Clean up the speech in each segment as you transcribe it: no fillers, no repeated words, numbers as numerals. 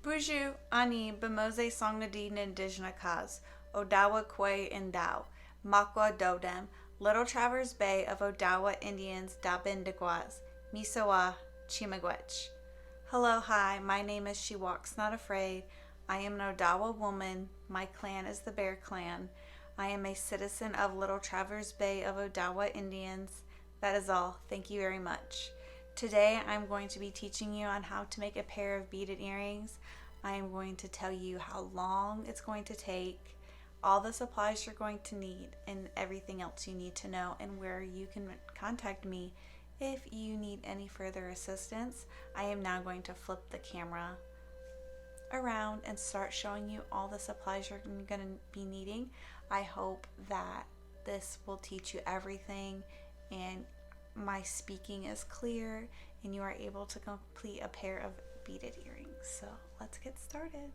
Buju ani bemose songnadi n'indigena kaz, Odawa kwe indao, Makwa dodem, Little Traverse Bay of Odawa Indians dabindigwaz, Misawa chimagwech. Hello, hi, my name is She Walks Not Afraid. I am an Odawa woman. My clan is the Bear Clan. I am a citizen of Little Traverse Bay of Odawa Indians. That is all. Thank you very much. Today I'm going to be teaching you on how to make a pair of beaded earrings. I am going to tell you how long it's going to take, all the supplies you're going to need, and everything else you need to know, and where you can contact me if you need any further assistance. I am now going to flip the camera around and start showing you all the supplies you're going to be needing. I hope that this will teach you everything and my speaking is clear and you are able to complete a pair of beaded earrings. So let's get started.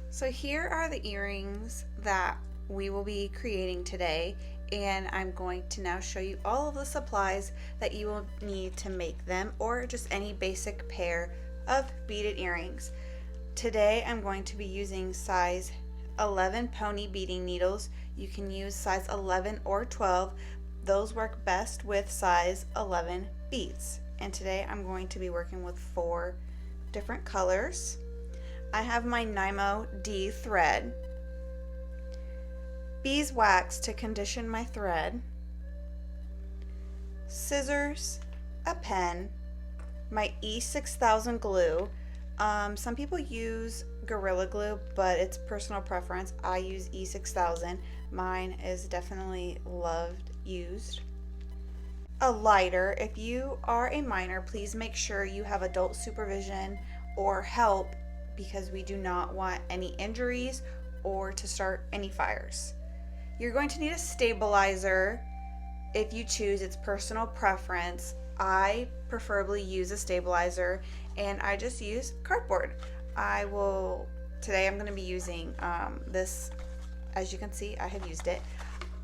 So here are the earrings that we will be creating today, and I'm going to now show you all of the supplies that you will need to make them, or just any basic pair of beaded earrings. Today I'm going to be using size 11 pony beading needles. You can use size 11 or 12. Those work best with size 11 beads. And today I'm going to be working with 4 different colors. I have my Nymo D thread, beeswax to condition my thread, scissors, a pen, my E6000 glue. Some people use Gorilla Glue, but it's personal preference. I use E6000. Mine is definitely used. A lighter. If you are a minor, please make sure you have adult supervision or help, because we do not want any injuries or to start any fires. You're going to need a stabilizer if you choose. It's personal preference. I preferably use a stabilizer, and I just use cardboard. Today I'm going to be using this. As you can see, I have used it.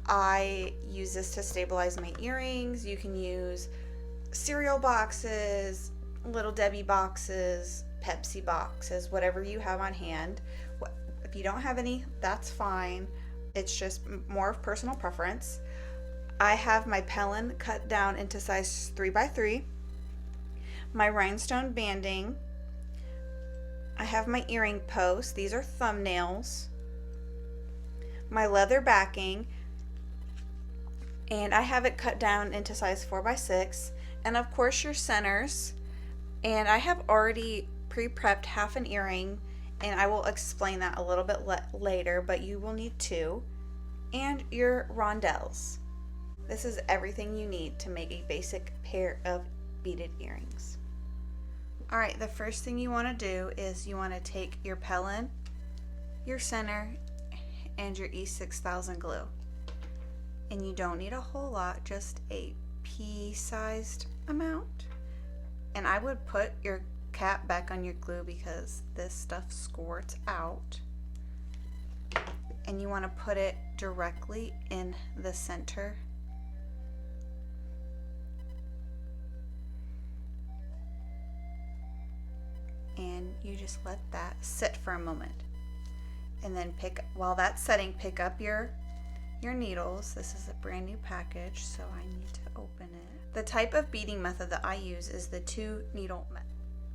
I use this to stabilize my earrings. You can use cereal boxes, Little Debbie boxes, Pepsi boxes, whatever you have on hand. If you don't have any, that's fine. It's just more of personal preference. I have my Pellin cut down into size 3x3, my rhinestone banding. I have my earring posts. These are thumbnails. My leather backing, and I have it cut down into size 4x6, and of course your centers. And I have already pre-prepped half an earring, and I will explain that a little bit later, but you will need 2, and your rondelles. This is everything you need to make a basic pair of beaded earrings. Alright, the first thing you want to do is you want to take your Pellin, your center, and your E6000 glue. And you don't need a whole lot, just a pea-sized amount. And I would put your cap back on your glue because this stuff squirts out. And you want to put it directly in the center. And you just let that sit for a moment. And then while that's setting, pick up your needles. This is a brand new package, so I need to open it. The type of beading method that I use is the 2 needle method.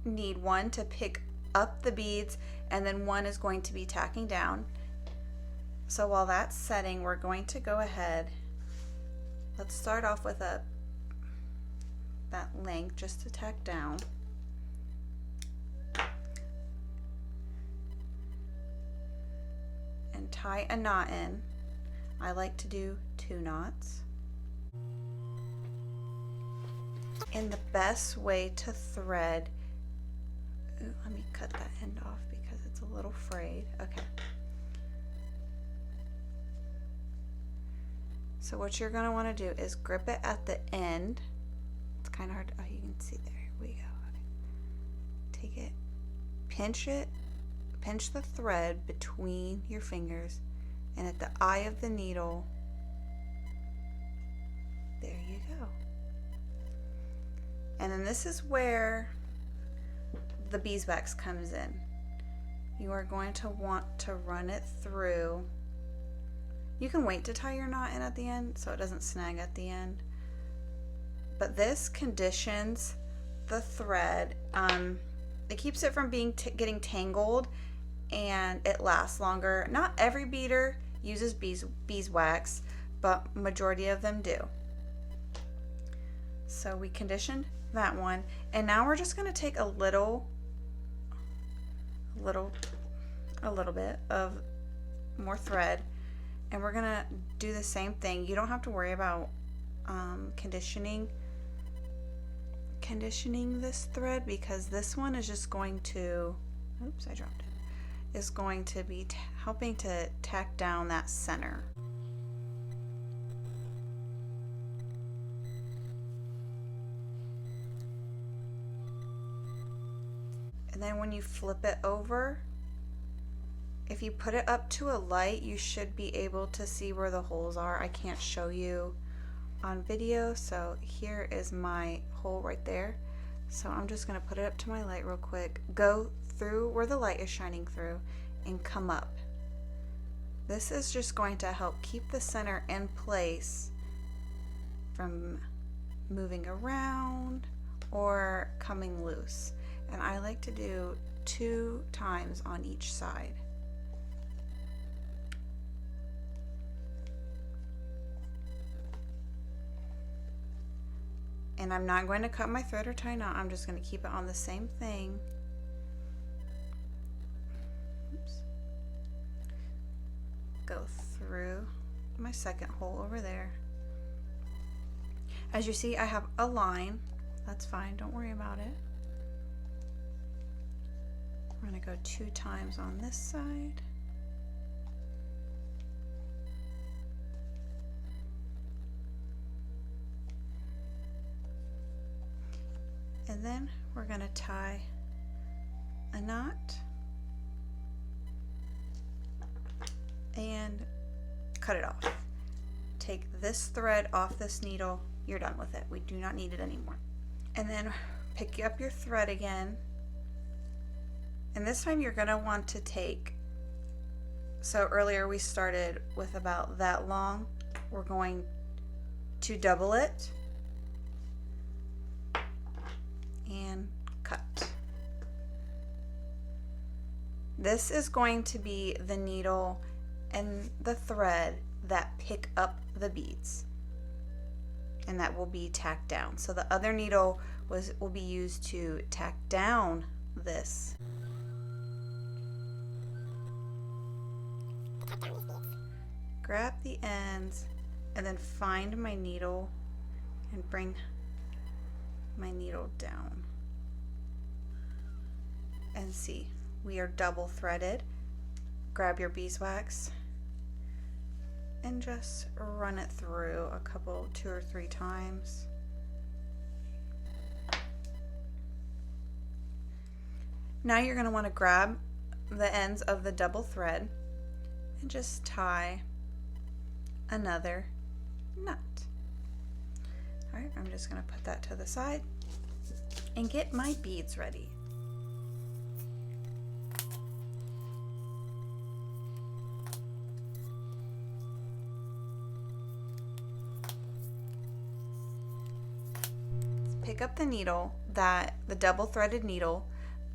Need one to pick up the beads, and then one is going to be tacking down. So while that's setting, we're going to go ahead. Let's start off with that length just to tack down. And tie a knot in. I like to do 2 knots. And the best way to thread, let me cut that end off because it's a little frayed. Okay. So what you're going to want to do is grip it at the end. It's kind of hard. Oh, you can see there. Here we go. Okay. Take it, pinch the thread between your fingers, and at the eye of the needle, there you go. And then this is where the beeswax comes in. you are going to want to run it through. You can wait to tie your knot in at the end so it doesn't snag at the end. But this conditions the thread. It keeps it from getting tangled, and it lasts longer. Not every beader uses beeswax, but majority of them do. So we conditioned that one, and now we're just going to take a little bit of more thread, and we're going to do the same thing. You don't have to worry about conditioning this thread, because this one is just going to, oops, I dropped it, is going to be helping to tack down that center. And then when you flip it over, if you put it up to a light, you should be able to see where the holes are. I can't show you on video, so here is my hole right there. So I'm just going to put it up to my light real quick, go through where the light is shining through, and come up. This is just going to help keep the center in place from moving around or coming loose. And I like to do 2 times on each side. And I'm not going to cut my thread or tie knot. I'm just going to keep it on the same thing. Oops. Go through my second hole over there. As you see, I have a line. That's fine, don't worry about it. We're going to go 2 times on this side. And then we're going to tie a knot and cut it off. Take this thread off this needle. You're done with it. We do not need it anymore. And then pick up your thread again. And this time you're going to want to take, so earlier we started with about that long. We're going to double it and cut. This is going to be the needle and the thread that pick up the beads, and that will be tacked down. So the other needle will be used to tack down this. Grab the ends and then find my needle and bring my needle down. And see, we are double threaded. Grab your beeswax and just run it through a couple, 2 or 3 times. Now you're going to want to grab the ends of the double thread and just tie another knot. All right, I'm just going to put that to the side and get my beads ready. Pick up the needle, the double threaded needle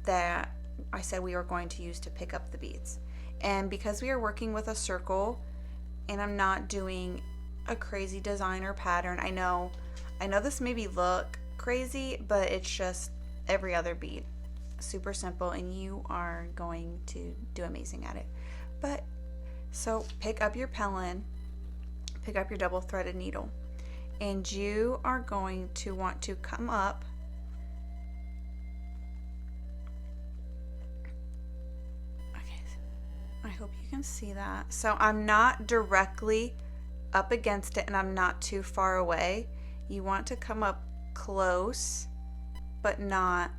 that I said we were going to use to pick up the beads. And because we are working with a circle and I'm not doing a crazy design or pattern, I know this maybe look crazy, but it's just every other bead. Super simple, and you are going to do amazing at it. But so pick up your pellin, pick up your double threaded needle, and you are going to want to come up I hope you can see that. So I'm not directly up against it and I'm not too far away. You want to come up close, but not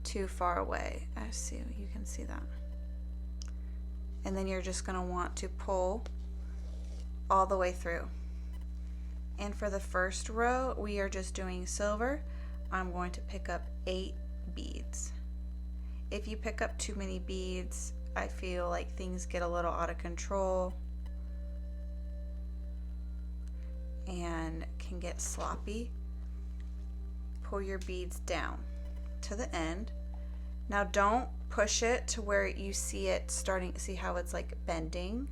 too far away. I see, you can see that. And then you're just going to want to pull all the way through. And for the first row, we are just doing silver. I'm going to pick up 8 beads. If you pick up too many beads, I feel like things get a little out of control and can get sloppy, pull your beads down to the end. Now don't push it to where you see it starting, see how it's like bending.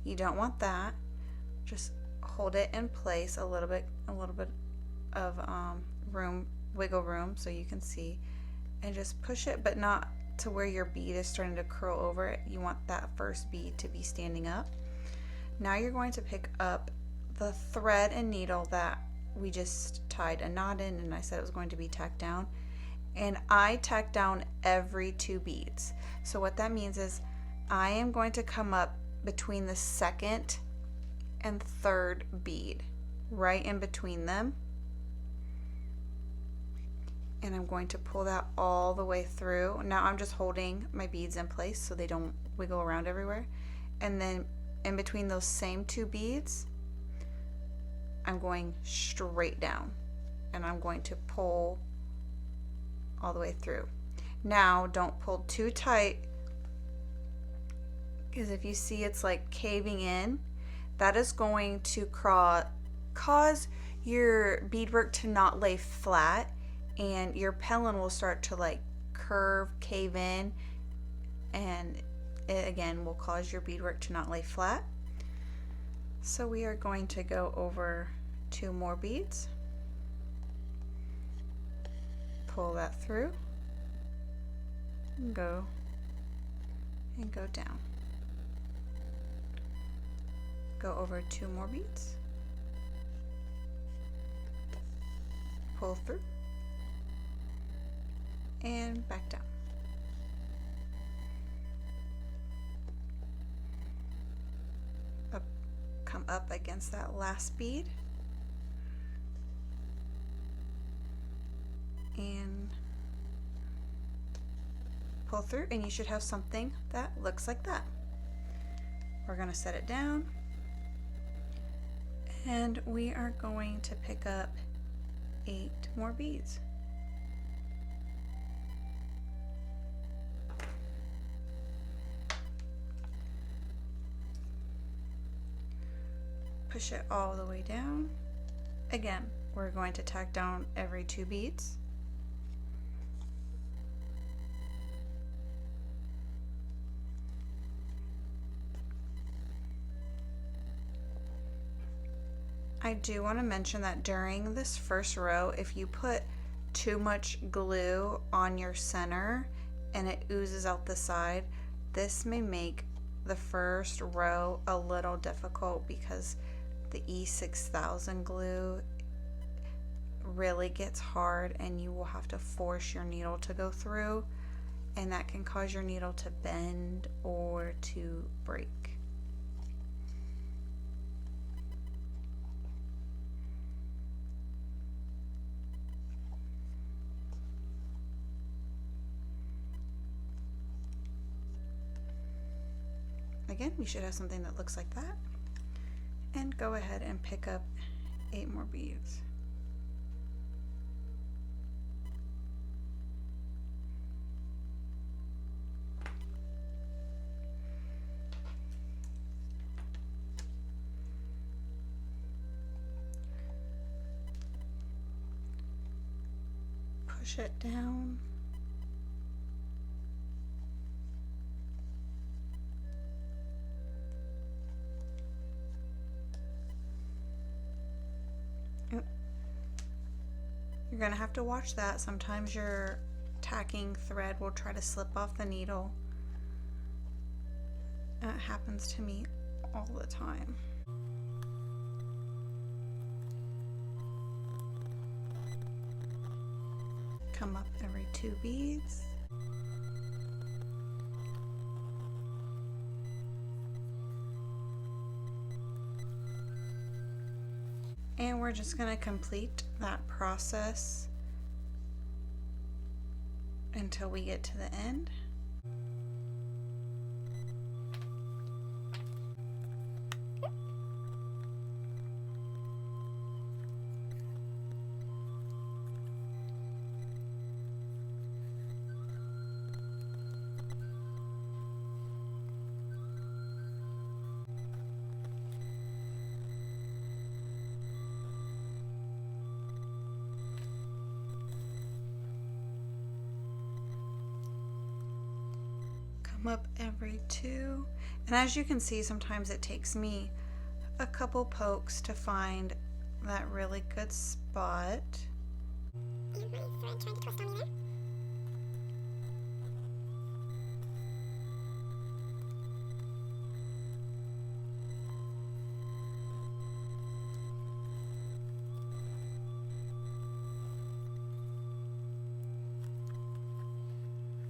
You don't want that. Just hold it in place a little bit of wiggle room so you can see, and just push it, but not to where your bead is starting to curl over it. You want that first bead to be standing up. Now you're going to pick up the thread and needle that we just tied a knot in, and I said it was going to be tacked down, and I tack down every 2 beads. So what that means is I am going to come up between the second and third bead, right in between them, and I'm going to pull that all the way through. Now I'm just holding my beads in place so they don't wiggle around everywhere, and then in between those same 2 beads I'm going straight down, and I'm going to pull all the way through. Now don't pull too tight, because if you see it's like caving in, that is going to cause your beadwork to not lay flat, and your pellin will start to like curve, cave in, and it again will cause your beadwork to not lay flat. So we are going to go over 2 more beads, pull that through, and go down. Go over 2 more beads, pull through, and back down. Come up against that last bead and pull through, and you should have something that looks like that. We're going to set it down, and we are going to pick up 8 more beads. Push it all the way down. Again, we're going to tack down every 2 beads. I do want to mention that during this first row, if you put too much glue on your center and it oozes out the side, this may make the first row a little difficult, because the E6000 glue really gets hard and you will have to force your needle to go through, and that can cause your needle to bend or to break. Again, you should have something that looks like that, and go ahead and pick up 8 more beads. Push it down. You're going to have to watch that. Sometimes your tacking thread will try to slip off the needle. And it happens to me all the time. Come up every 2 beads. And we're just going to complete that process until we get to the end. come up every 2. And as you can see, sometimes it takes me a couple pokes to find that really good spot. And my thread trying to twist on me there.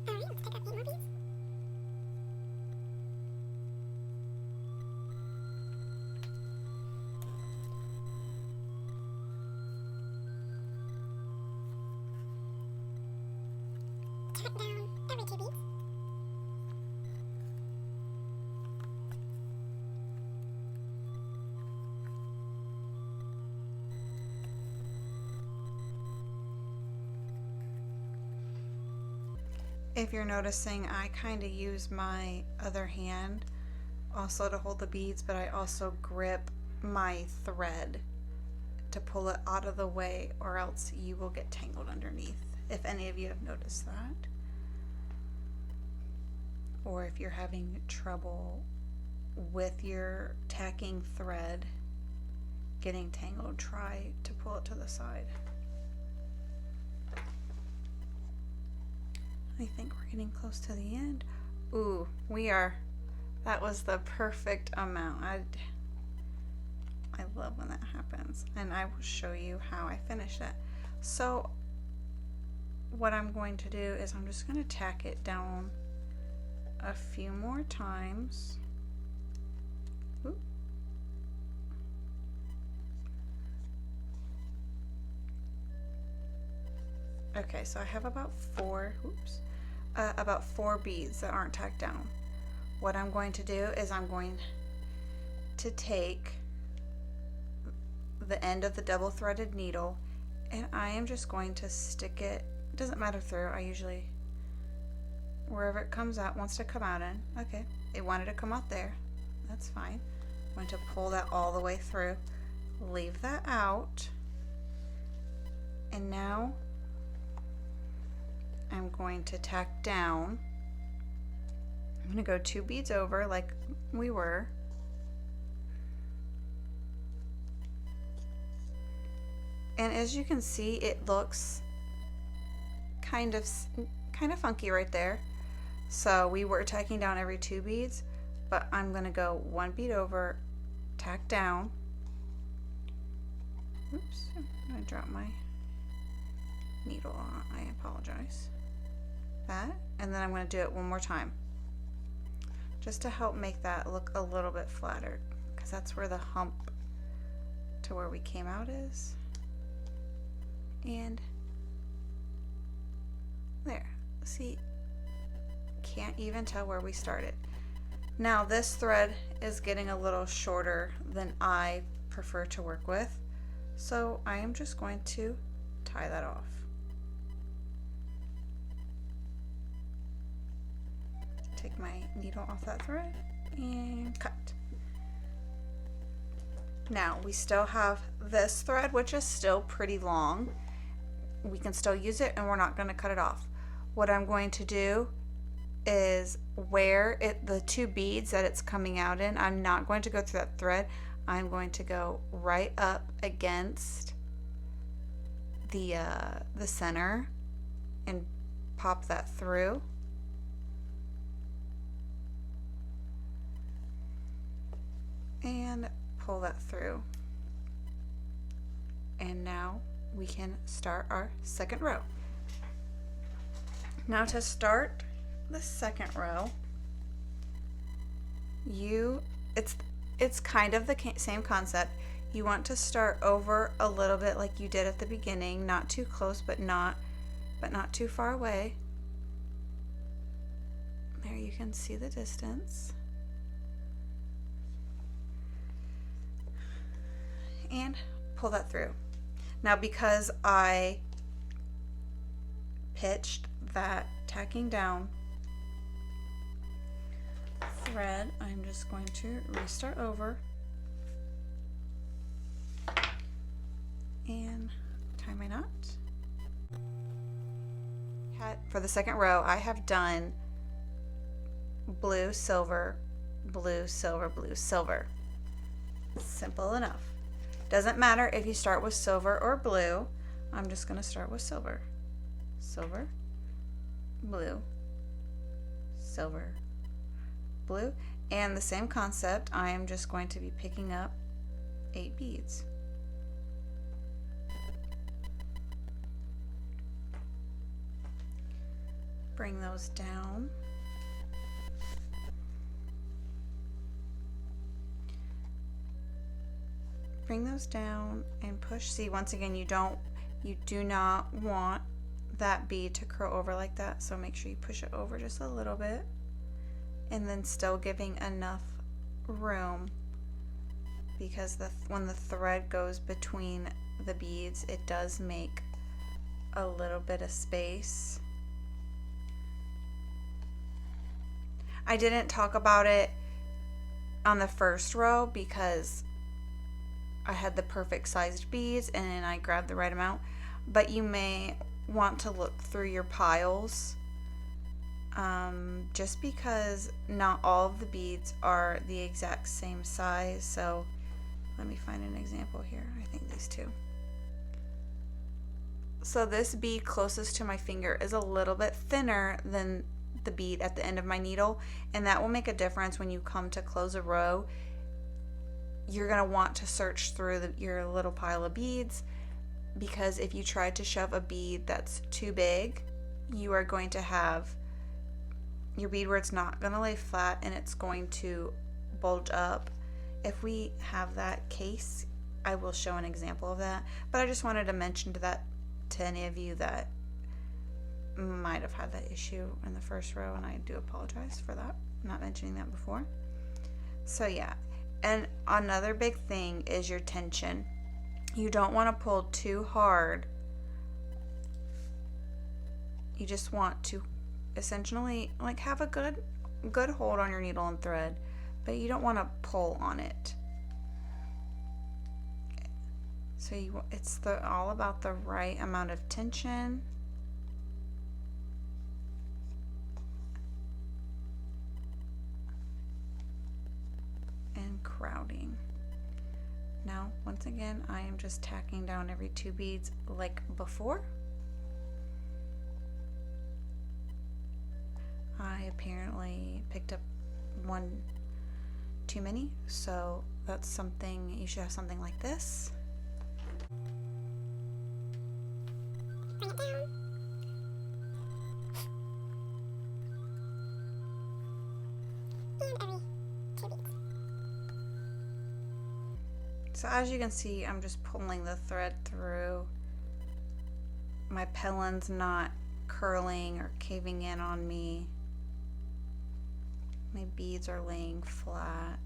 Alright, let's pick up 8 more beads. Tack down every 2 beads. If you're noticing, I kind of use my other hand also to hold the beads, but I also grip my thread to pull it out of the way, or else you will get tangled underneath, if any of you have noticed that. Or if you're having trouble with your tacking thread getting tangled, try to pull it to the side. I think we're getting close to the end. Ooh, we are. That was the perfect amount. I love when that happens, and I will show you how I finish it. So what I'm going to do is I'm just going to tack it down a few more times. Ooh. Okay, so I have about 4 beads that aren't tacked down. What I'm going to do is I'm going to take the end of the double threaded needle, and I am just going to stick it, doesn't matter through, I usually, wherever it comes out, wants to come out in. Okay, it wanted to come out there, that's fine. I'm going to pull that all the way through, leave that out, and now I'm going to tack down. I'm going to go 2 beads over like we were. And as you can see, it looks kind of funky right there. So we were tacking down every 2 beads, but I'm going to go 1 bead over, tack down. Oops, I dropped my needle. I apologize. That, and then I'm going to do it one more time just to help make that look a little bit flatter, because that's where the hump to where we came out is. And there, see, can't even tell where we started. Now this thread is getting a little shorter than I prefer to work with, so I am just going to tie that off. Take my needle off that thread and cut. Now we still have this thread, which is still pretty long. We can still use it, and we're not going to cut it off. What I'm going to do is where the 2 beads that it's coming out in, I'm not going to go through that thread. I'm going to go right up against the center and pop that through. And pull that through. And now we can start our second row. Now to start the second row, it's kind of the same concept. You want to start over a little bit like you did at the beginning, not too close, but not too far away. There you can see the distance. And pull that through. Now because I pitched that tacking down thread, I'm just going to restart over and tie my knot. For the second row, I have done blue, silver, blue, silver, blue, silver. Simple enough. Doesn't matter if you start with silver or blue. I'm just going to start with silver. Silver, blue, silver, blue. And the same concept, I am just going to be picking up 8 beads. Bring those down. Bring those down and push. See, once again, you do not want that bead to curl over like that, so make sure you push it over just a little bit, and then still giving enough room, because when the thread goes between the beads, it does make a little bit of space. I didn't talk about it on the first row because I had the perfect sized beads and then I grabbed the right amount, but you may want to look through your piles, just because not all of the beads are the exact same size. So let me find an example here. I think these two. So this bead closest to my finger is a little bit thinner than the bead at the end of my needle, and that will make a difference when you come to close a row. You're going to want to search through your little pile of beads, because if you try to shove a bead that's too big, you are going to have your bead where it's not going to lay flat and it's going to bulge up. If we have that case, I will show an example of that, but I just wanted to mention that to any of you that might have had that issue in the first row, and I do apologize for that, not mentioning that before. So yeah, and another big thing is your tension. You don't want to pull too hard. You just want to essentially like have a good hold on your needle and thread, but you don't want to pull on it. So it's all about the right amount of tension. And crowding. Now, once again, I am just tacking down every 2 beads like before. I apparently picked up one too many, so that's something, you should have something like this. Bring it down. And every 2 beads. So as you can see, I'm just pulling the thread through. My pellon's not curling or caving in on me. My beads are laying flat.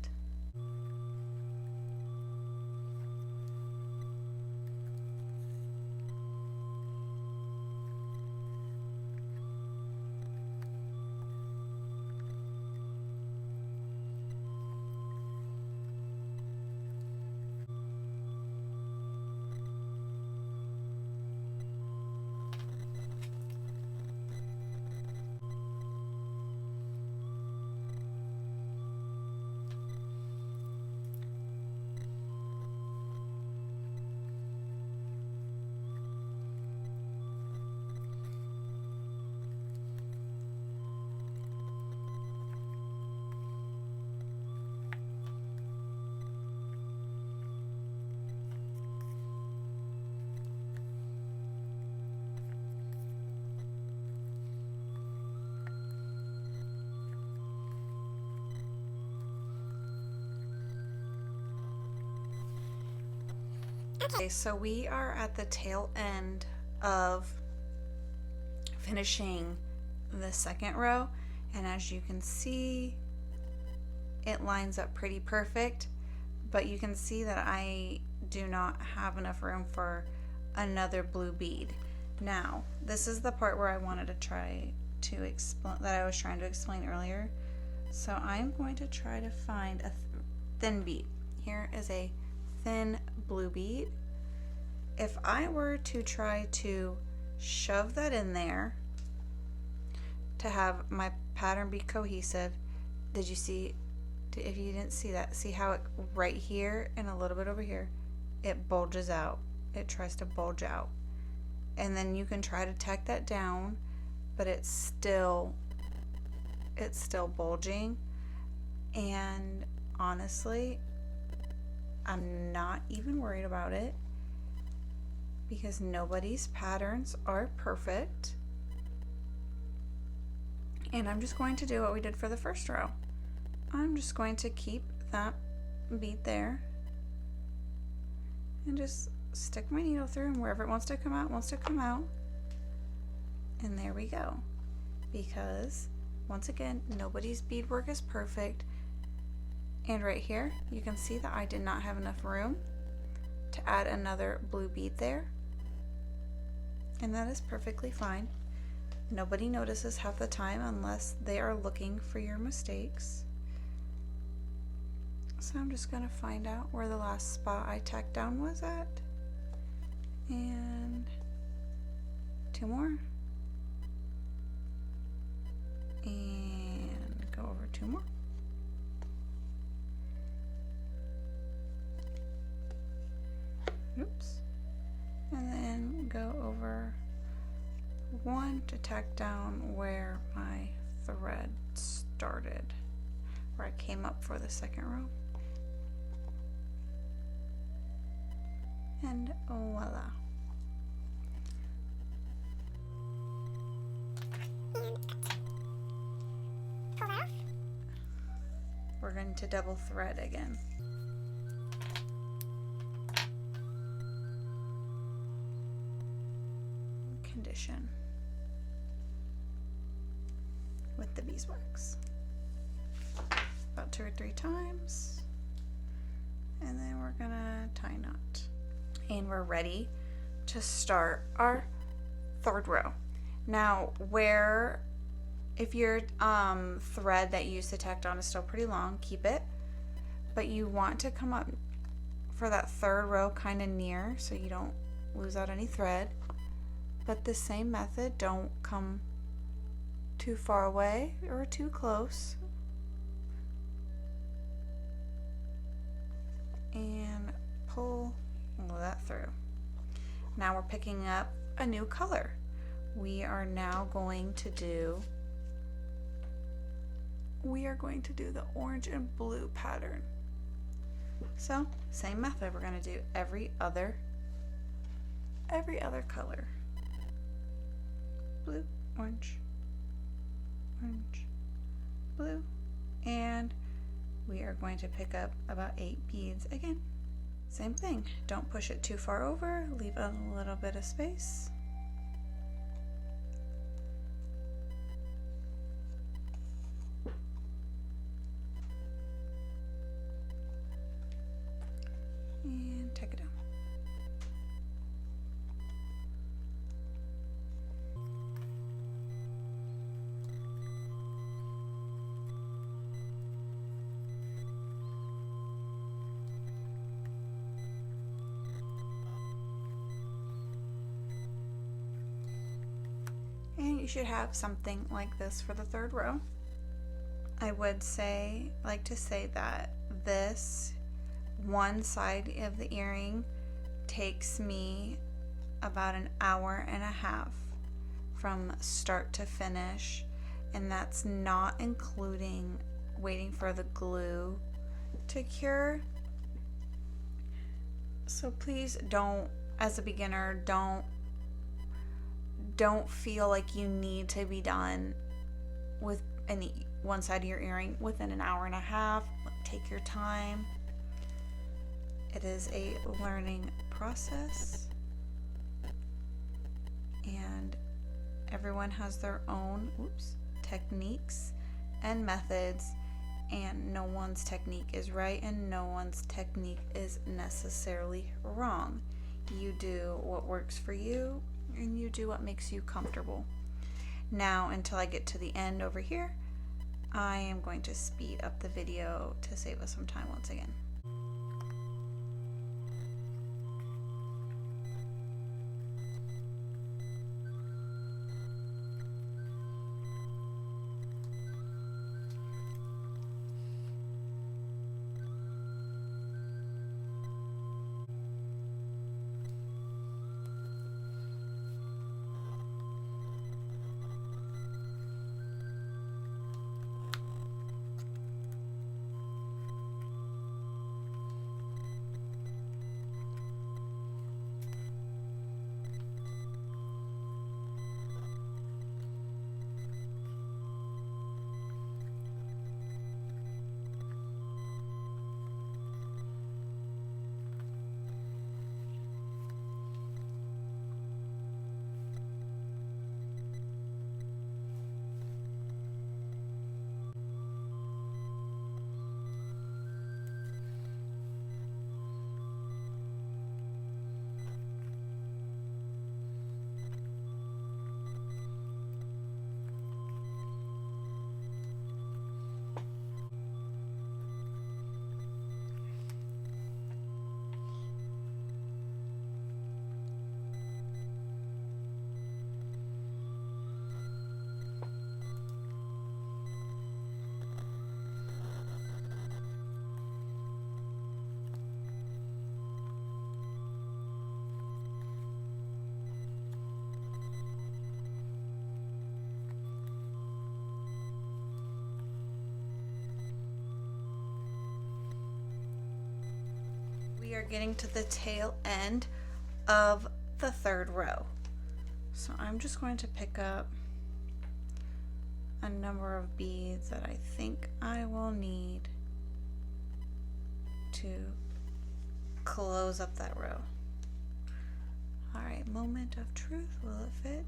Okay, so we are at the tail end of finishing the second row, and as you can see, it lines up pretty perfect, but you can see that I do not have enough room for another blue bead. Now, this is the part where I wanted to try to explain, that I was trying to explain earlier. So I'm going to try to find a thin bead. Here is a thin blue bead. If I were to try to shove that in there to have my pattern be cohesive, Did you see, if you didn't see that, see how it right here and a little bit over here, it bulges out. It tries to bulge out. And then you can try to tack that down, but it's still bulging. And honestly, I'm not even worried about it because nobody's patterns are perfect. And I'm just going to do what we did for the first row. I'm just going to keep that bead there and just stick my needle through, and wherever it wants to come out, wants to come out. And there we go. Because once again, nobody's beadwork is perfect. And right here, you can see that I did not have enough room to add another blue bead there. And that is perfectly fine. Nobody notices half the time unless they are looking for your mistakes. So I'm just gonna find out where the last spot I tacked down was at. And 2 more. And go over 2 more. Oops. And then go over 1 to tack down where my thread started, where I came up for the second row. And voila. And pull that off. We're going to double thread again. Condition with the beeswax about 2 or 3 times, and then we're gonna tie knot, and we're ready to start our 3rd row. Now, where if your thread that you used to tack on is still pretty long, keep it, but you want to come up for that 3rd row kind of near so you don't lose out any thread. But the same method, don't come too far away or too close. And pull all that through. Now we're picking up a new color. We are now going to do the orange and blue pattern. So, same method, we're going to do every other color. Blue, orange, orange, blue, and we are going to pick up about 8 beads again. Same thing, don't push it too far over, leave a little bit of space. And tack it down. And you should have something like this for the 3rd row. I would like to say that this one side of the earring takes me about an hour and a half from start to finish, and that's not including waiting for the glue to cure. So please don't, as a beginner, don't feel like you need to be done with one side of your earring within an hour and a half. Take your time. It is a learning process, and everyone has their own techniques and methods, and no one's technique is right and no one's technique is necessarily wrong. You do what works for you and you do what makes you comfortable. Now, until I get to the end over here, I am going to speed up the video to save us some time once again. We are getting to the tail end of the third row. So I'm just going to pick up a number of beads that I think I will need to close up that row. All right, moment of truth. Will it fit?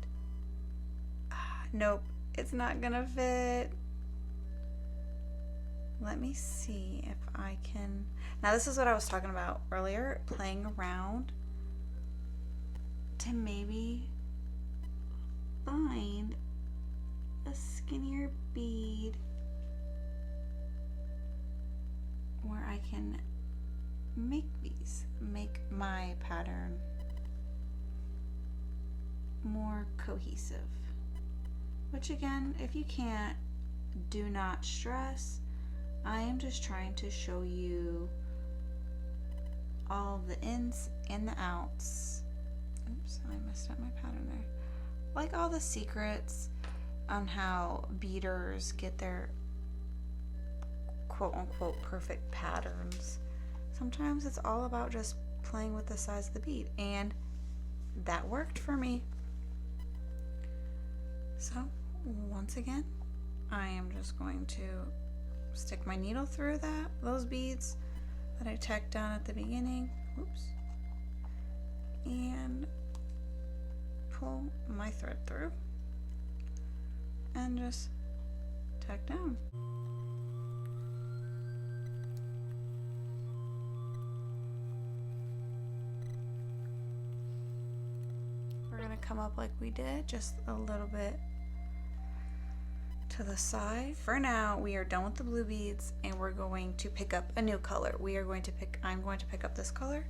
Nope, it's not gonna fit. Let me see if I can. Now this is what I was talking about earlier, playing around to maybe find a skinnier bead where I can make my pattern more cohesive. Which again, if you can't, do not stress. I am just trying to show you all the ins and the outs. Oops, I messed up my pattern there. Like all the secrets on how beaders get their quote unquote perfect patterns. Sometimes it's all about just playing with the size of the bead, and that worked for me. So once again, I am just going to stick my needle through those beads that I tacked down at the beginning. Oops. And pull my thread through and just tack down. We're going to come up like we did, just a little bit to the side. For now, we are done with the blue beads and we're going to pick up a new color. I'm going to pick up this color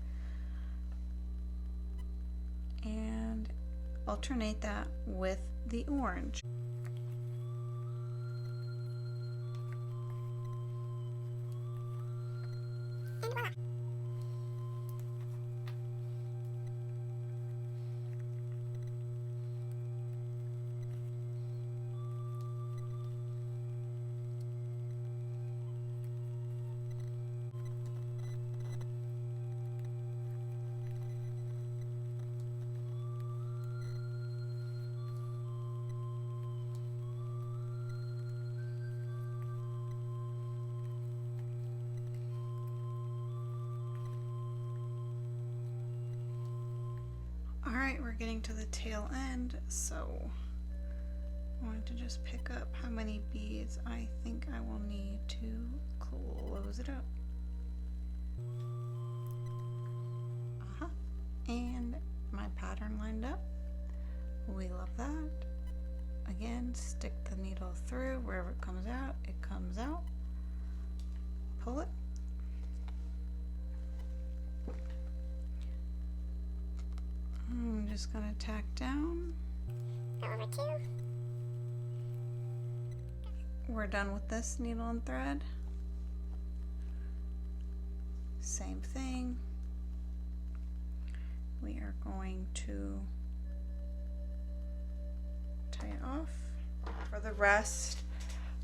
and alternate that with the orange. And voila. Alright, we're getting to the tail end, so I'm going to just pick up how many beads I think I will need to close it up. And my pattern lined up. We love that. Again, stick the needle through. Wherever it comes out. Pull it. I'm just gonna tack down. Over 2. We're done with this needle and thread. Same thing. We are going to tie it off. For the rest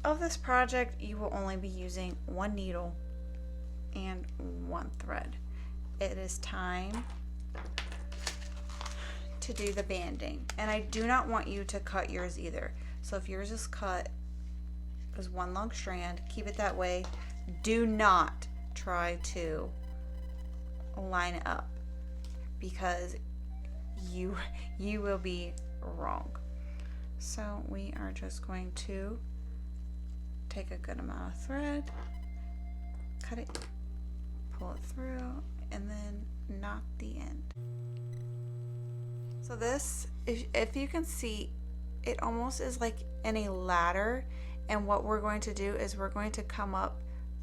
of this project, you will only be using one needle and one thread. It is time to do the banding, and I do not want you to cut yours either. So if yours is cut as one long strand, keep it that way. Do not try to line it up because you will be wrong. So we are just going to take a good amount of thread, cut it, pull it through, and then knot the end. So this, if you can see, it almost is like in a ladder, and what we're going to do is we're going to come up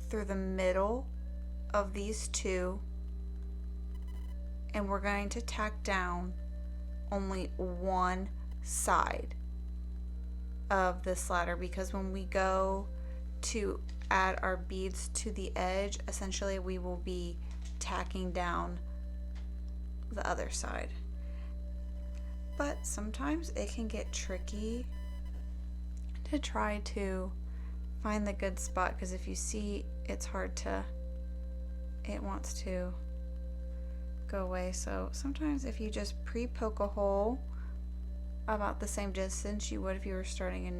through the middle of these two, and we're going to tack down only one side of this ladder, because when we go to add our beads to the edge, essentially we will be tacking down the other side. But sometimes it can get tricky to try to find the good spot, because if you see, it's hard to, it wants to go away. So sometimes if you just pre-poke a hole about the same distance you would if you were starting a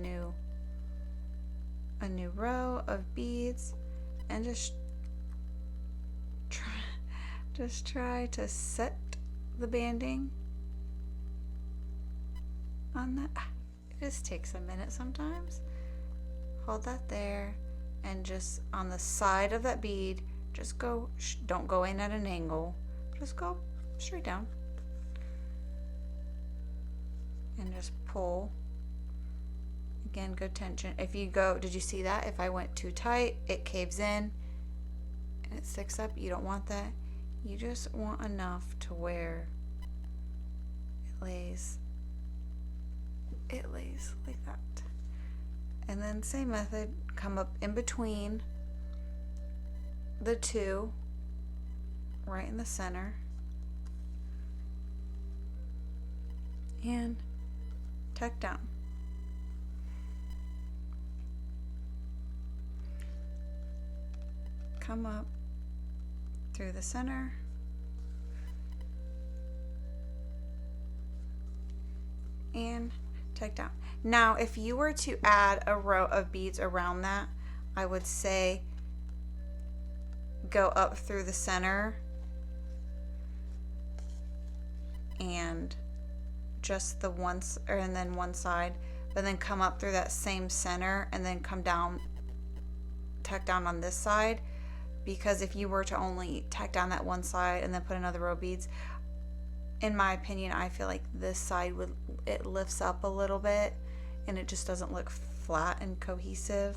new row of beads, and just try to set the banding on that. It just takes a minute sometimes. Hold that there, and just on the side of that bead, just go, don't go in at an angle, just go straight down and just pull. Again, good tension. If you go, did you see that? If I went too tight, it caves in and it sticks up. You don't want that. You just want enough to where it lays like that. And then same method, come up in between the two, right in the center, and tuck down. Come up through the center and tuck down. Now, if you were to add a row of beads around that, I would say go up through the center and just the once, and then one side, but then come up through that same center and then come down, tack down on this side. Because if you were to only tack down that one side and then put another row of beads, in my opinion, I feel like this side it lifts up a little bit and it just doesn't look flat and cohesive.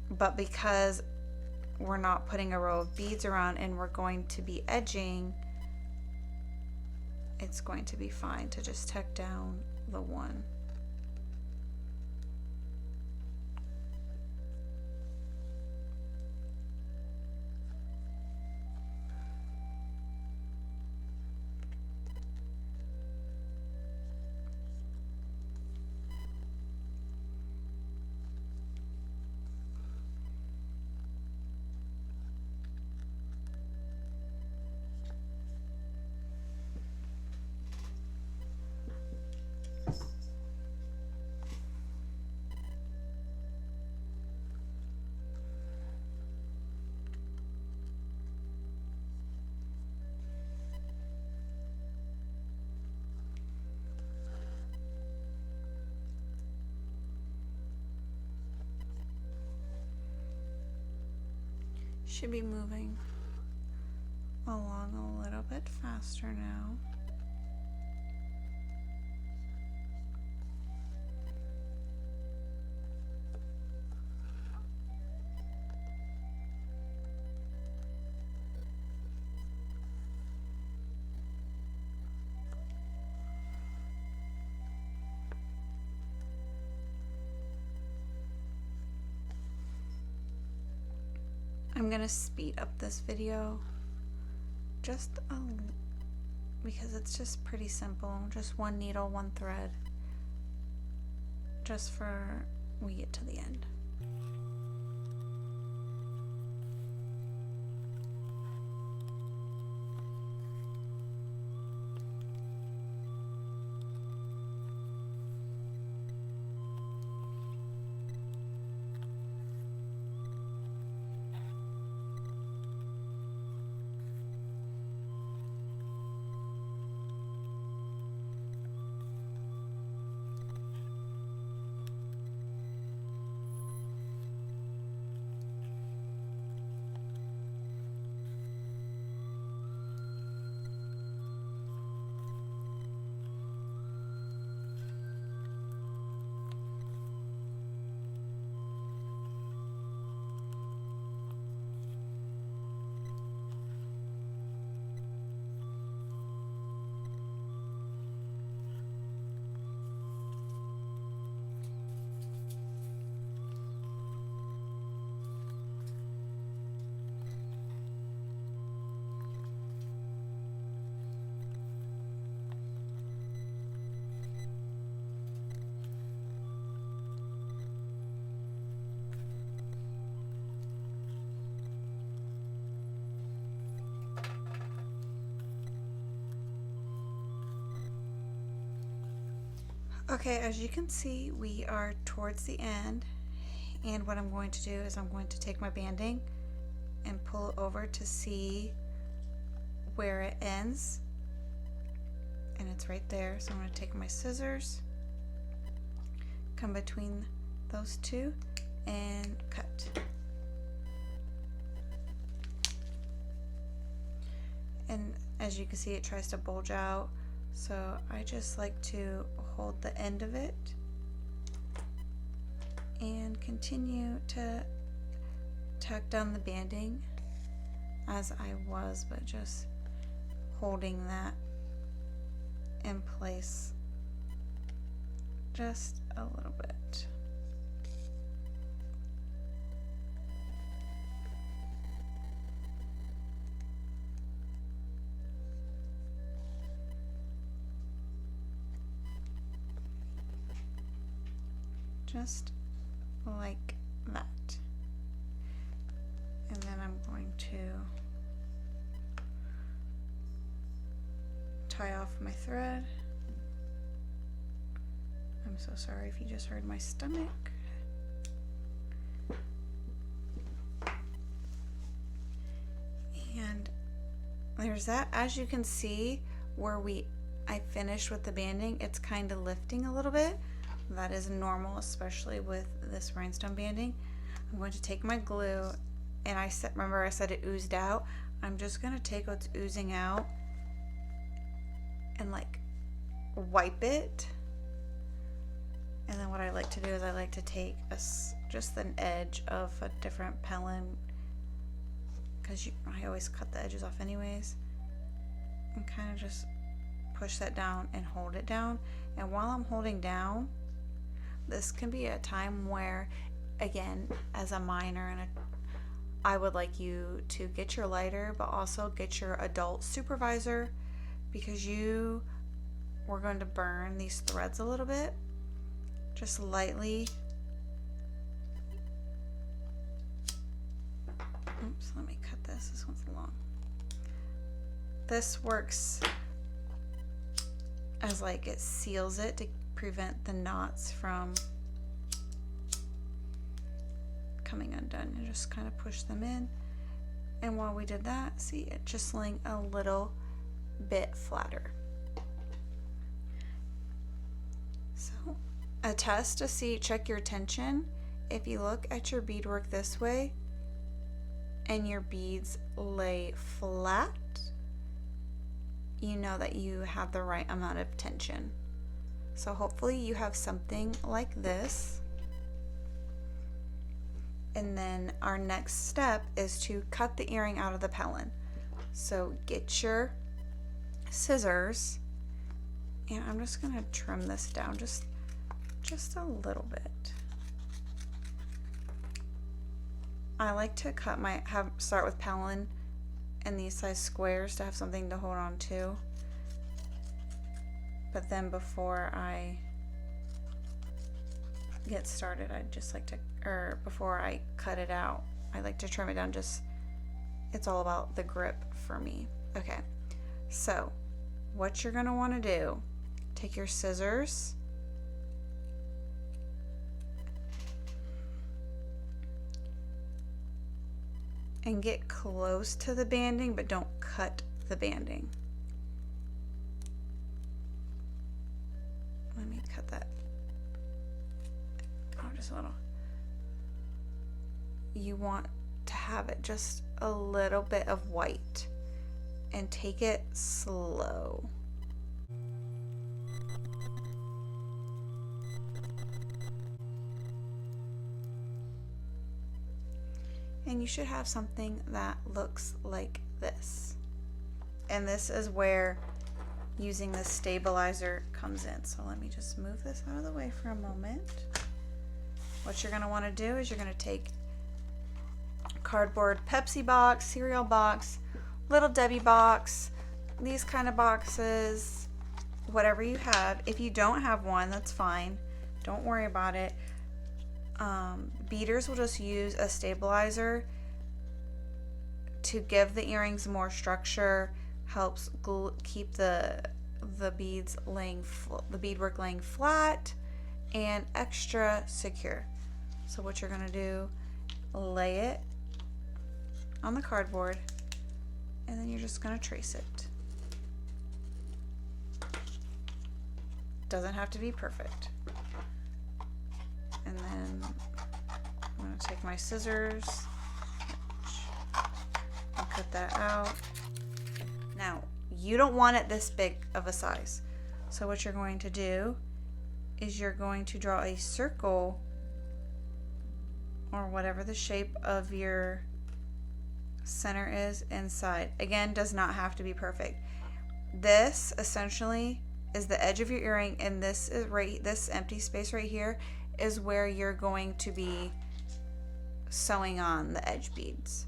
But because we're not putting a row of beads around and we're going to be edging, it's going to be fine to just tack down the one. Should be moving along a little bit faster now. I'm gonna speed up this video just because it's just pretty simple. Just one needle, one thread, just for we get to the end. Okay, as you can see, we are towards the end, and what I'm going to do is I'm going to take my banding and pull over to see where it ends, and it's right there. So I'm going to take my scissors, come between those two, and cut. And as you can see, it tries to bulge out, so I just like to hold the end of it and continue to tuck down the banding as I was, but just holding that in place just a little bit. Just like that. And then I'm going to tie off my thread. I'm so sorry if you just heard my stomach. And there's that. As you can see, where I finished with the banding, it's kind of lifting a little bit. That is normal, especially with this rhinestone banding. I'm going to take my glue, and remember I said it oozed out. I'm just going to take what's oozing out and like wipe it. And then what I like to do is I like to take just an edge of a different pellin, because I always cut the edges off anyways, and kind of just push that down and hold it down. And while I'm holding down, this can be a time where, again, as a minor, I would like you to get your lighter, but also get your adult supervisor, because we're going to burn these threads a little bit. Just lightly. Oops, let me cut this. This one's long. This works as like it seals it to prevent the knots from coming undone, and just kind of push them in. And while we did that, see, it just laying a little bit flatter. So a test to see, check your tension. If you look at your beadwork this way and your beads lay flat, you know that you have the right amount of tension. So hopefully you have something like this. And then our next step is to cut the earring out of the pellin. So get your scissors, and I'm just gonna trim this down just a little bit. I like to start with pellin and these size squares to have something to hold on to. But then before I get started, before I cut it out, I like to trim it down. It's all about the grip for me. Okay, so what you're gonna want to do, take your scissors and get close to the banding, but don't cut the banding. Let me cut that. Oh, just a little. You want to have it just a little bit of white, and take it slow. And you should have something that looks like this. And this is where using the stabilizer comes in. So let me just move this out of the way for a moment. What you're going to want to do is you're going to take cardboard Pepsi box, cereal box, Little Debbie box, these kind of boxes, whatever you have. If you don't have one, that's fine. Don't worry about it. Beaders will just use a stabilizer to give the earrings more structure, helps keep the the beadwork laying flat and extra secure. So what you're gonna do, lay it on the cardboard, and then you're just gonna trace it. Doesn't have to be perfect. And then I'm gonna take my scissors and cut that out. Now, you don't want it this big of a size. So what you're going to do is you're going to draw a circle, or whatever the shape of your center is, inside. Again, does not have to be perfect. This essentially is the edge of your earring, and this is this empty space right here is where you're going to be sewing on the edge beads.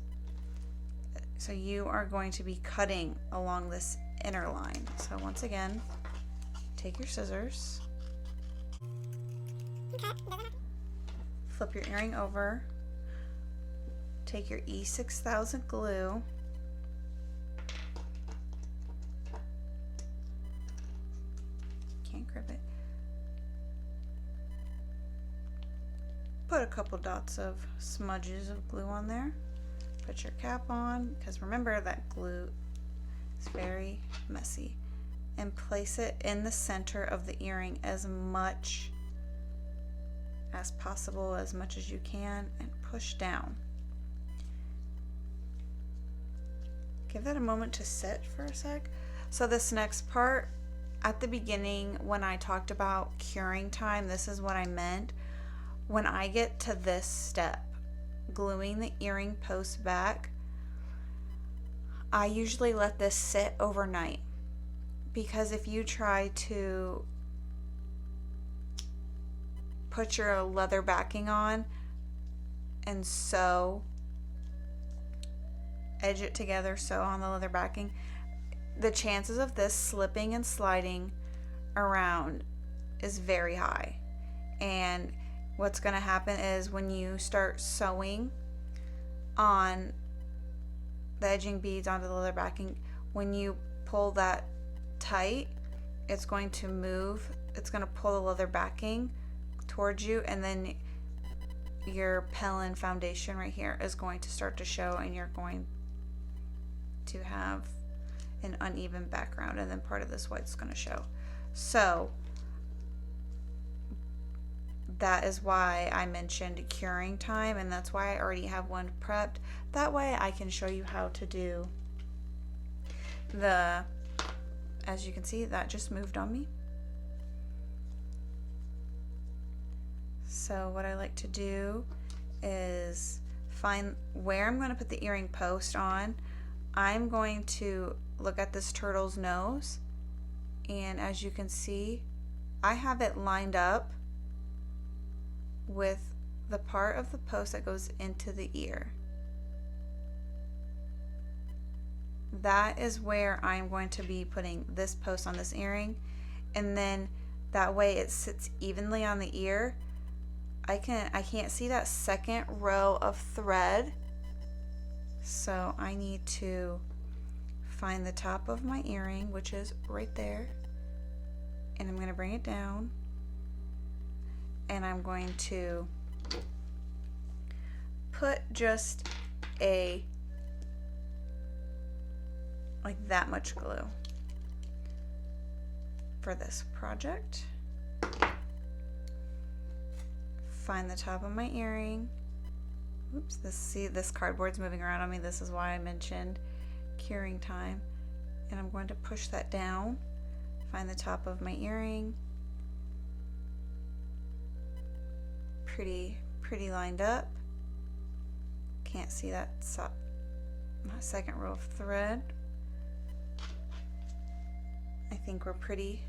So you are going to be cutting along this inner line. So once again, take your scissors, flip your earring over, take your E6000 glue, can't grip it, put a couple dots of smudges of glue on there, put your cap on, because remember that glue is very messy, and place it in the center of the earring as much as possible, as much as you can, and push down. Give that a moment to sit for a sec. So this next part, at the beginning when I talked about curing time, this is what I meant. When I get to this step, gluing the earring post back, I usually let this sit overnight, because if you try to put your leather backing on and sew, edge it together, sew on the leather backing, the chances of this slipping and sliding around is very high. And what's going to happen is when you start sewing on the edging beads onto the leather backing, when you pull that tight, it's going to move, it's going to pull the leather backing towards you, and then your Pellin foundation right here is going to start to show, and you're going to have an uneven background, and then part of this white's going to show. So that is why I mentioned curing time, and that's why I already have one prepped. That way I can show you how to do the, as you can see, that just moved on me. So what I like to do is find where I'm going to put the earring post on. I'm going to look at this turtle's nose, and as you can see, I have it lined up with the part of the post that goes into the ear. That is where I'm going to be putting this post on this earring, and then that way it sits evenly on the ear. I can't see that second row of thread, so I need to find the top of my earring, which is right there, and I'm going to bring it down, and I'm going to put just like that much glue for this project. Find the top of my earring. Oops, this cardboard's moving around on me. This is why I mentioned curing time. And I'm going to push that down. Find the top of my earring. Pretty lined up. Can't see that second row of thread. I think we're pretty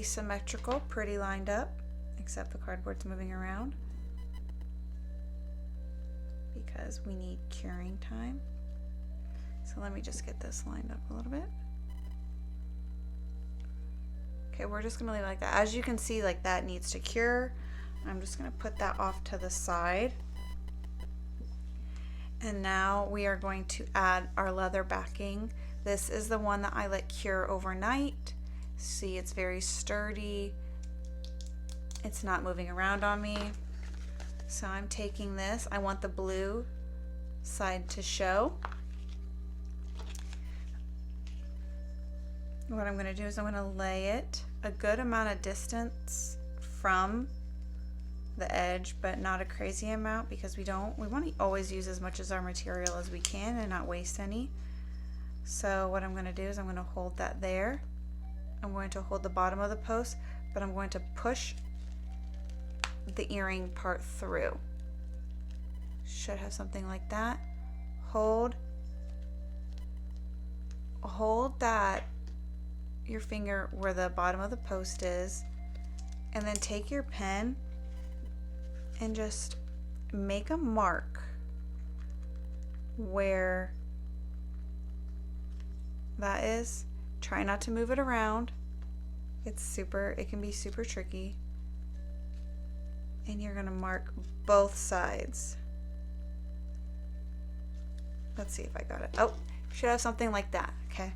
symmetrical, pretty lined up, except the cardboard's moving around because we need curing time. So let me just get this lined up a little bit. Okay, we're just gonna leave it like that. As you can see, like that needs to cure. I'm just gonna put that off to the side. And now we are going to add our leather backing This is the one that I let cure overnight. See, it's very sturdy. It's not moving around on me. So I'm taking this. I want the blue side to show. What I'm going to do is I'm going to lay it a good amount of distance from the edge, but not a crazy amount, because we want to always use as much of our material as we can and not waste any. So what I'm going to do is I'm going to hold that there. I'm going to hold the bottom of the post, but I'm going to push the earring part through. Should have something like that. Hold that, your finger where the bottom of the post is, and then take your pen and just make a mark where that is. Try not to move it around. It can be super tricky. And you're going to mark both sides. Let's see if I got it. Oh, should have something like that, okay?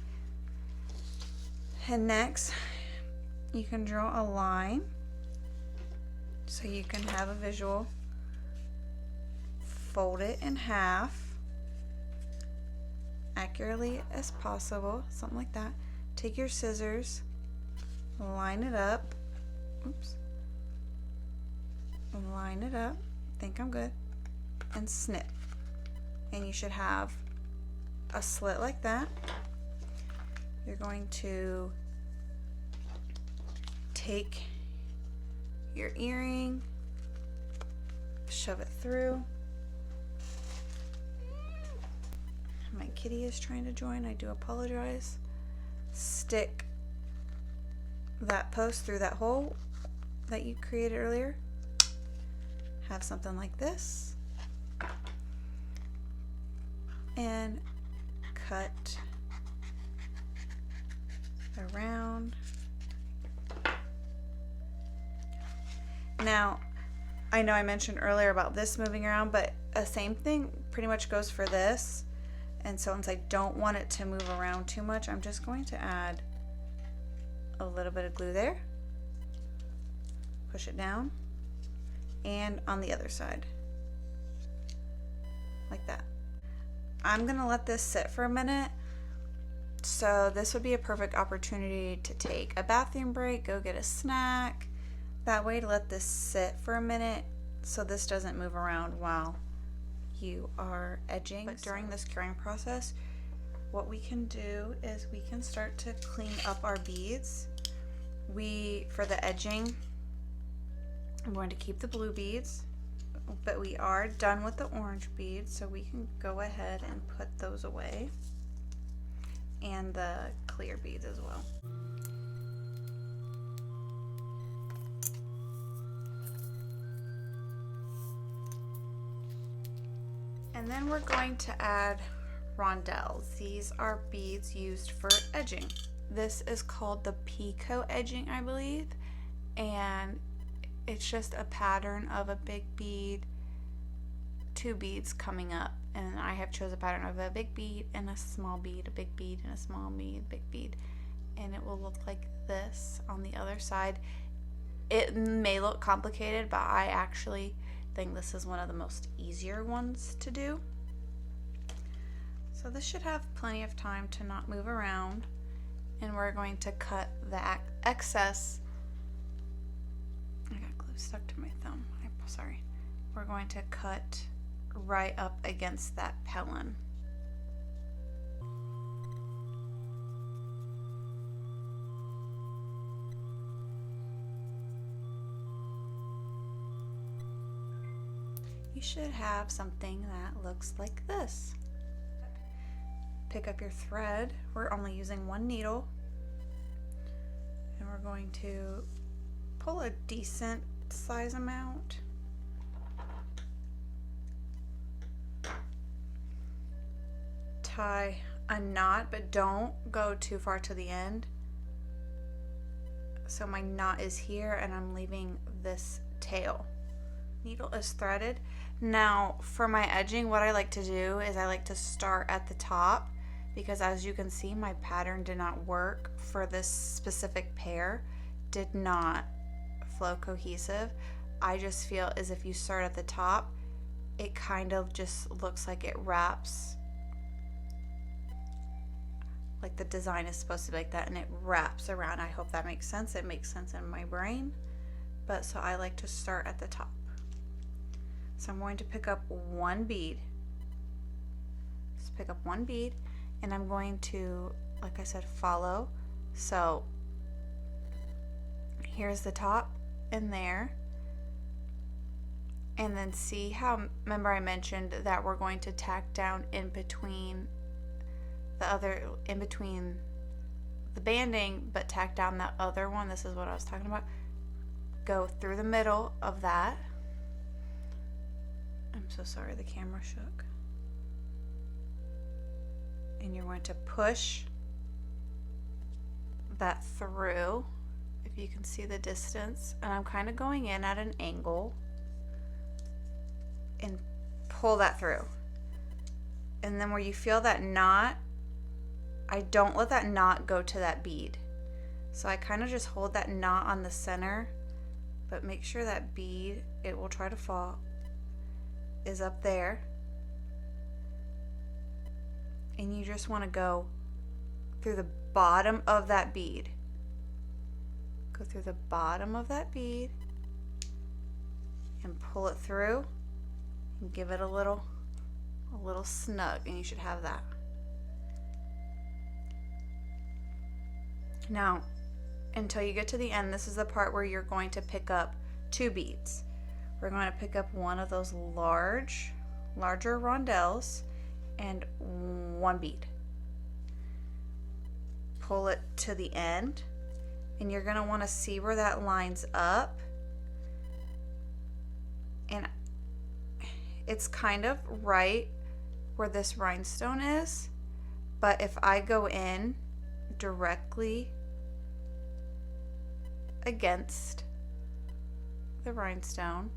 And next, you can draw a line so you can have a visual. Fold it in half accurately as possible, something like that. Take your scissors, line it up. Oops. Line it up. Think I'm good. And snip. And you should have a slit like that. You're going to take your earring, shove it through. My kitty is trying to join. I do apologize. Stick that post through that hole that you created earlier. Have something like this. And cut around. Now, I know I mentioned earlier about this moving around, but the same thing pretty much goes for this. And so since I don't want it to move around too much, I'm just going to add a little bit of glue there. Push it down. And on the other side. Like that. I'm going to let this sit for a minute. So this would be a perfect opportunity to take a bathroom break, go get a snack. That way, to let this sit for a minute so this doesn't move around while you are edging. But during this curing process, what we can do is we can start to clean up our beads. For the edging, I'm going to keep the blue beads, but we are done with the orange beads, so we can go ahead and put those away, and the clear beads as well. And then we're going to add rondelles. These are beads used for edging. This is called the Pico edging, I believe, and it's just a pattern of a big bead, two beads coming up, and I have chose a pattern of a big bead and a small bead, a big bead and a small bead, big bead, and it will look like this on the other side. It may look complicated, but I actually think this is one of the most easier ones to do. So this should have plenty of time to not move around, and we're going to cut the excess. I got glue stuck to my thumb. I'm sorry. We're going to cut right up against that pellin. You should have something that looks like this. Pick up your thread. We're only using one needle, and we're going to pull a decent size amount. Tie a knot, but don't go too far to the end. So my knot is here, and I'm leaving this tail. Needle is threaded. Now for my edging, what I like to do is I like to start at the top because as you can see, my pattern did not work for this specific pair, did not flow cohesive. I just feel as if you start at the top, it kind of just looks like it wraps, like the design is supposed to be like that, and it wraps around. I hope that makes sense. It makes sense in my brain, but so I like to start at the top. So I'm going to pick up one bead. Just pick up one bead, and I'm going to, like I said, follow. So here's the top and there. And then see how, remember I mentioned that we're going to tack down in between the banding, but tack down that other one. This is what I was talking about. Go through the middle of that. I'm so sorry, the camera shook. And you're going to push that through, if you can see the distance. And I'm kind of going in at an angle and pull that through. And then where you feel that knot, I don't let that knot go to that bead. So I kind of just hold that knot on the center, but make sure that bead, it will try to fall, is up there. And you just want to go through the bottom of that bead. Go through the bottom of that bead and pull it through and give it a little snug, and you should have that. Now, until you get to the end, this is the part where you're going to pick up two beads. We're going to pick up one of those larger rondelles and one bead. Pull it to the end, and you're going to want to see where that lines up. And it's kind of right where this rhinestone is, but if I go in directly against the rhinestone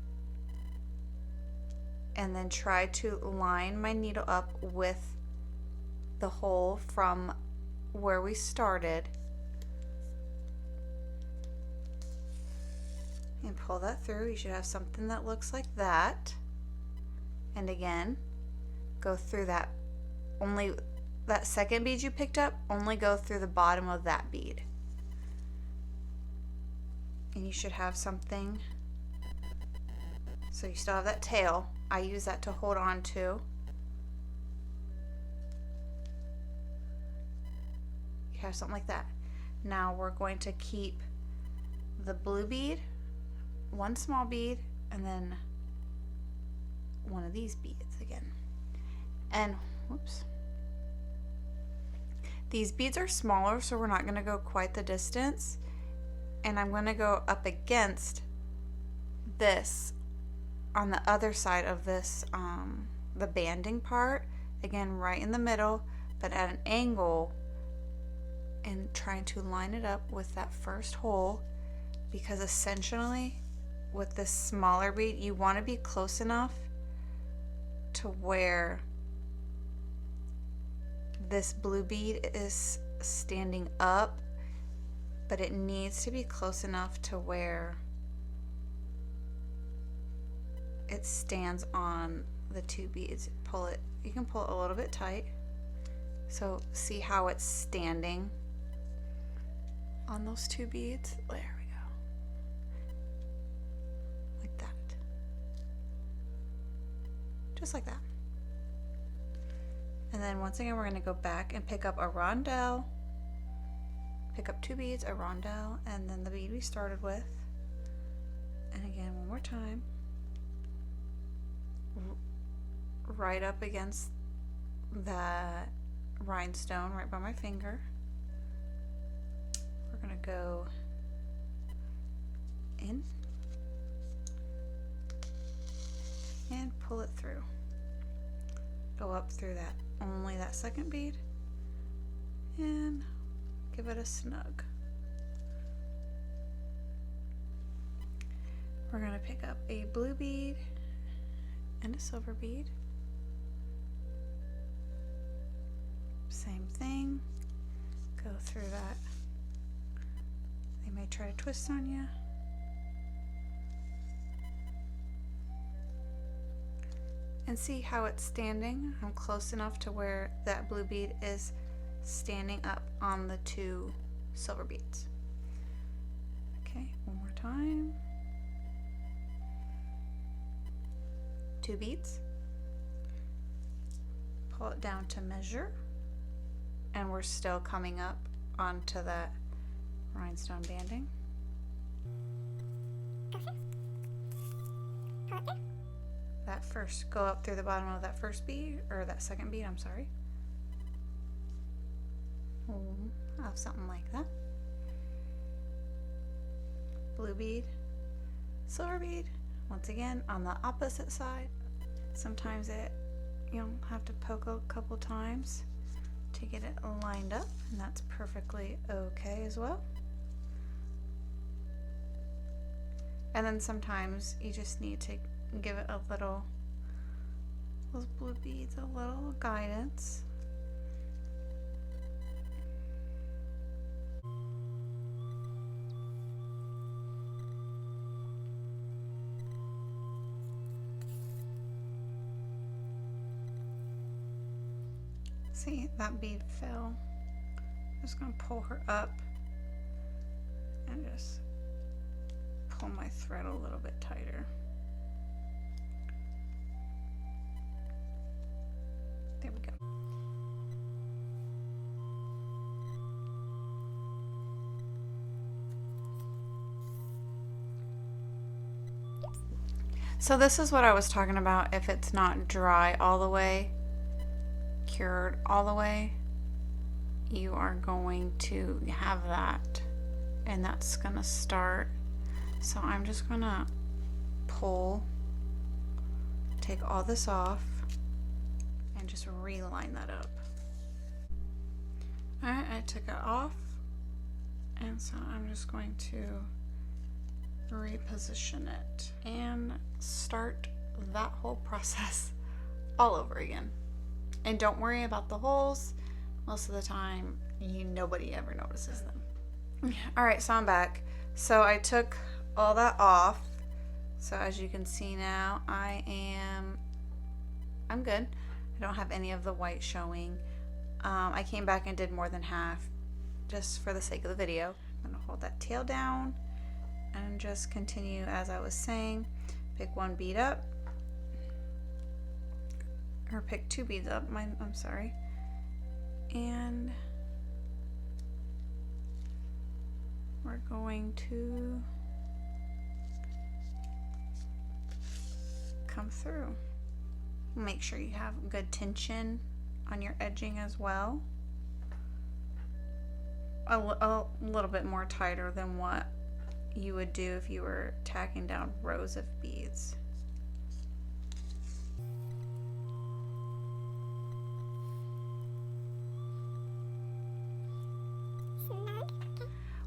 and then try to line my needle up with the hole from where we started and pull that through, you should have something that looks like that. And again, go through that, only that second bead you picked up, only go through the bottom of that bead. And you should have something, so you still have that tail. I use that to hold on to. You have something like that. Now we're going to keep the blue bead, one small bead, and then one of these beads again. And whoops. These beads are smaller, so we're not going to go quite the distance. And I'm going to go up against this on the other side of this, the banding part. Again, right in the middle, but at an angle, and trying to line it up with that first hole, because essentially with this smaller bead, you want to be close enough to where this blue bead is standing up, but it needs to be close enough to where it stands on the two beads. Pull it, you can pull it a little bit tight. So see how it's standing on those two beads? There we go. Like that. Just like that. And then once again, we're going to go back and pick up a rondelle. Pick up two beads, a rondelle, and then the bead we started with. And again, one more time. Right up against that rhinestone, right by my finger. We're going to go in and pull it through. Go up through that, only that second bead, and give it a snug. We're going to pick up a blue bead and a silver bead. Same thing. Go through that. They may try to twist on you. And see how it's standing? I'm close enough to where that blue bead is standing up on the 2 silver beads. Okay, one more time. 2 beads. Pull it down to measure. And we're still coming up onto that rhinestone banding. That first, go up through the bottom of that first bead, or that second bead, I'm sorry. I'll have something like that. Blue bead, silver bead, once again on the opposite side. Sometimes you'll have to poke a couple times to get it lined up, and that's perfectly okay as well. And then sometimes you just need to give it those blue beads a little guidance. See, that bead fell. I'm just gonna pull her up and just pull my thread a little bit tighter. There we go. So this is what I was talking about. If it's not dry all the way, cured all the way, you are going to have that, and that's gonna start. So I'm just gonna take all this off and just reline that up. Alright, I took it off, and so I'm just going to reposition it and start that whole process all over again. And don't worry about the holes. Most of the time, nobody ever notices them. Alright, so I'm back. So I took all that off. So as you can see now, I'm good. I don't have any of the white showing. I came back and did more than half just for the sake of the video. I'm gonna hold that tail down and just continue as I was saying. Pick 1 bead up, or pick 2 beads up, I'm sorry. And we're going to come through. Make sure you have good tension on your edging as well. A little bit more tighter than what you would do if you were tacking down rows of beads.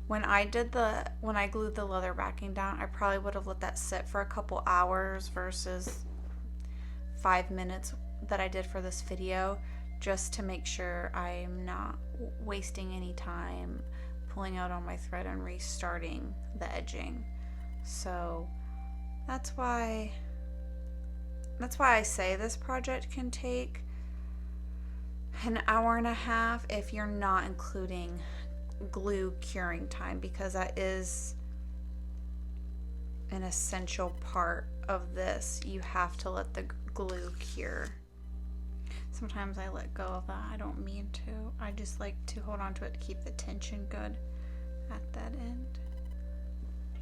When I glued the leather backing down, I probably would have let that sit for a couple hours versus 5 minutes that I did for this video, just to make sure I'm not wasting any time pulling out on my thread and restarting the edging. So that's why I say this project can take an hour and a half if you're not including glue curing time, because that is an essential part of this. You have to let the glue cure. Sometimes I let go of that. I don't mean to. I just like to hold on to it to keep the tension good at that end.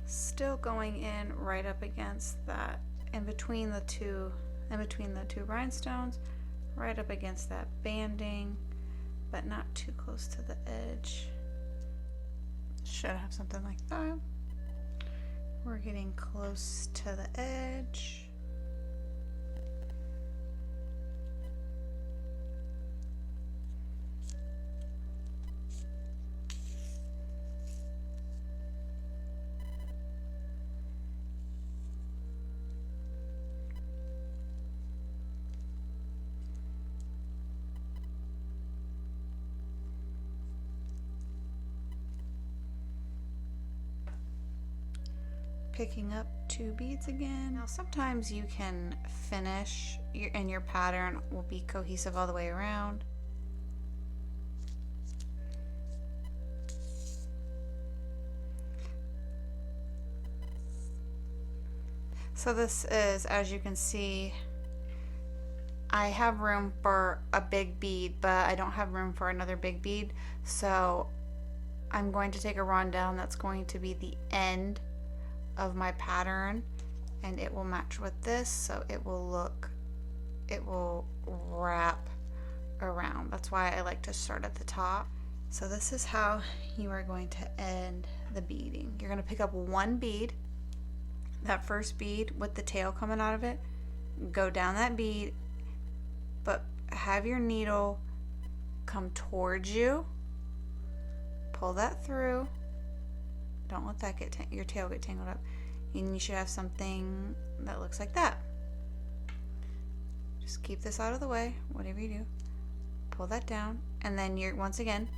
Still going in right up against that, in between the two rhinestones, right up against that banding, but not too close to the edge. Should have something like that. We're getting close to the edge. picking up 2 beads again. Now sometimes you can finish and your pattern will be cohesive all the way around. So this is, as you can see, I have room for a big bead, but I don't have room for another big bead. So I'm going to take a rundown that's going to be the end of my pattern, and it will match with this, so it will wrap around. That's why I like to start at the top. So this is how you are going to end the beading. You're going to pick up 1 bead, that first bead with the tail coming out of it, go down that bead, but have your needle come towards you, pull that through. Don't let that get your tail get tangled up, and you should have something that looks like that. Just keep this out of the way, whatever you do. Pull that down, and then once again,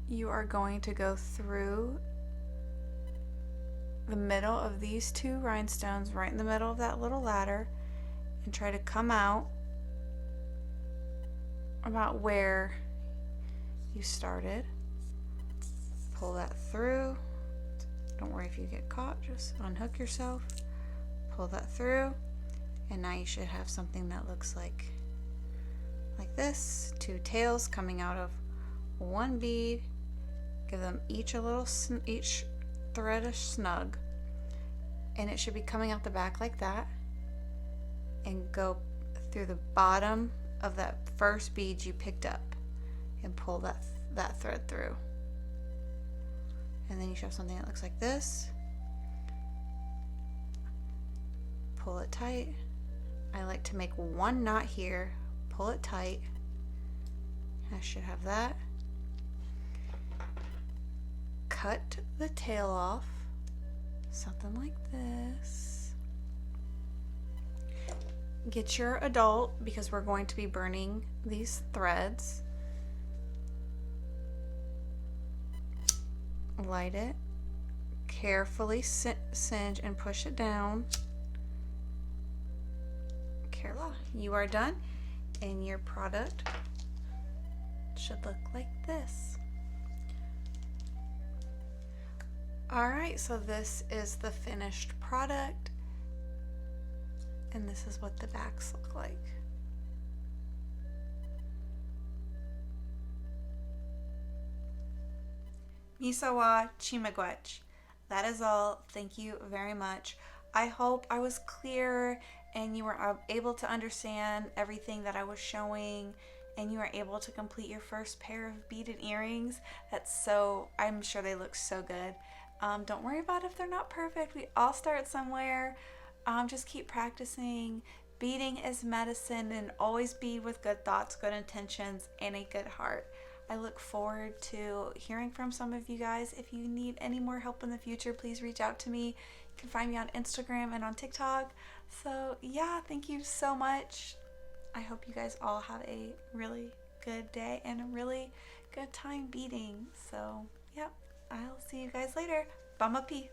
you are going to go through the middle of these 2 rhinestones, right in the middle of that little ladder, and try to come out about where you started. Pull that through. Don't worry if you get caught, just unhook yourself, pull that through, and now you should have something that looks like this. 2 tails coming out of 1 bead. Give them each thread a snug, and it should be coming out the back like that, and go through the bottom of that first bead you picked up and pull that thread through. And then you should have something that looks like this. Pull it tight. I like to make 1 knot here, pull it tight. I should have that. Cut the tail off, something like this. Get your adult, because we're going to be burning these threads. Light it, carefully singe and push it down. Careful. You are done, and your product should look like this. Alright, so this is the finished product, and this is what the backs look like. Miso wa chimagwech. That is all. Thank you very much. I hope I was clear and you were able to understand everything that I was showing, and you were able to complete your first pair of beaded earrings. I'm sure they look so good. Don't worry about if they're not perfect. We all start somewhere. Just keep practicing. Beading is medicine, and always bead with good thoughts, good intentions, and a good heart. I look forward to hearing from some of you guys. If you need any more help in the future, please reach out to me. You can find me on Instagram and on TikTok. So yeah, thank you so much. I hope you guys all have a really good day and a really good time beading. So yep, I'll see you guys later. Bamapi.